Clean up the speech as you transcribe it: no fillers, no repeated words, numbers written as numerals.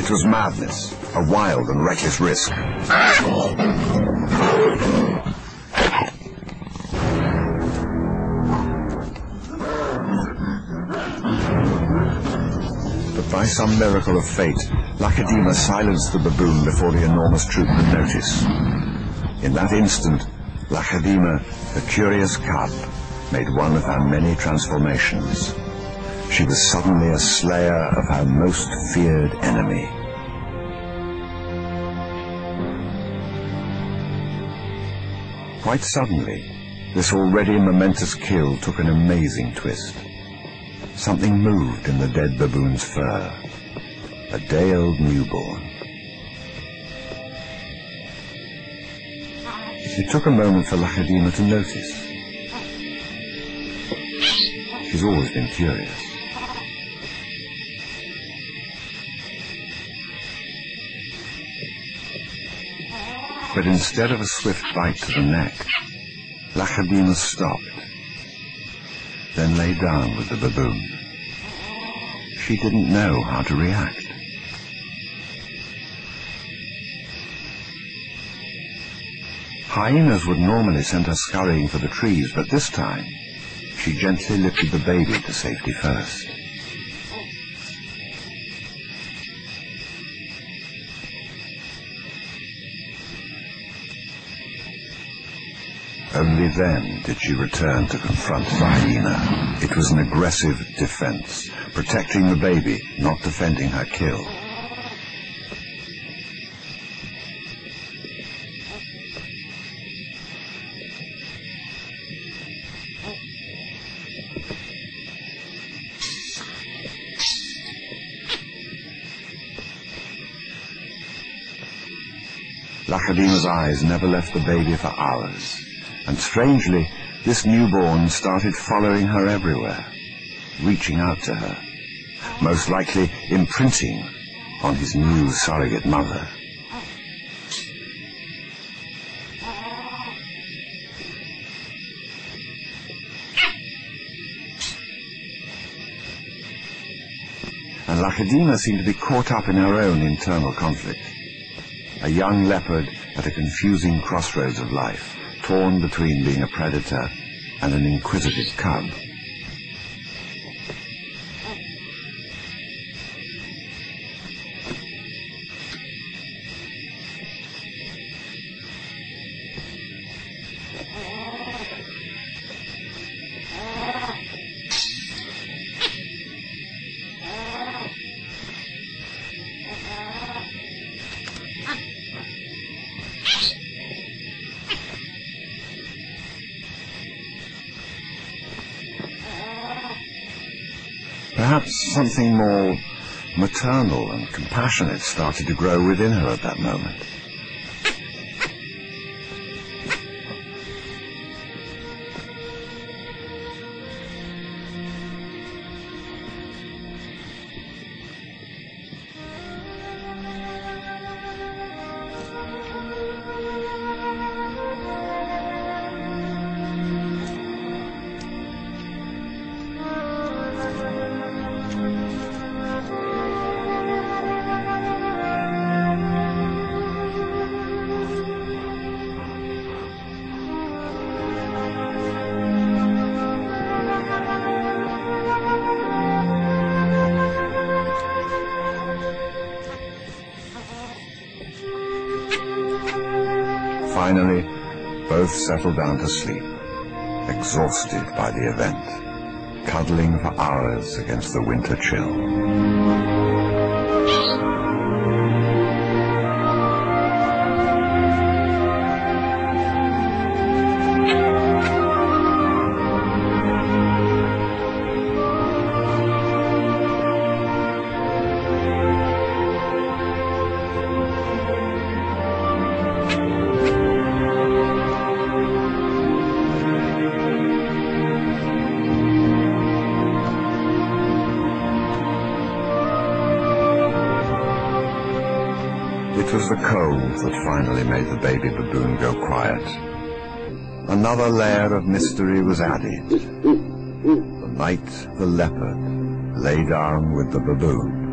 It was madness, a wild and reckless risk. But by some miracle of fate, Lacedaemon silenced the baboon before the enormous troop could notice. In that instant, Lacedaemon, the curious cub, made one of her many transformations. She was suddenly a slayer of her most feared enemy. Quite suddenly, this already momentous kill took an amazing twist. Something moved in the dead baboon's fur. A day-old newborn. It took a moment for Lacedaemon to notice. She's always been curious. But instead of a swift bite to the neck, Lacedaemon stopped, then lay down with the baboon. She didn't know how to react. Hyenas would normally send her scurrying for the trees, but this time, she gently lifted the baby to safety first. Only then did she return to confront the hyena. It was an aggressive defense, protecting the baby, not defending her kill. Lacedaemon's eyes never left the baby for hours. And strangely, this newborn started following her everywhere, reaching out to her, most likely imprinting on his new surrogate mother. And Lacedaemon seemed to be caught up in her own internal conflict. A young leopard at a confusing crossroads of life, torn between being a predator and an inquisitive cub. Perhaps something more maternal and compassionate started to grow within her at that moment. Finally, both settled down to sleep, exhausted by the event, cuddling for hours against the winter chill. It was the cold that finally made the baby baboon go quiet. Another layer of mystery was added. The night the leopard lay down with the baboon.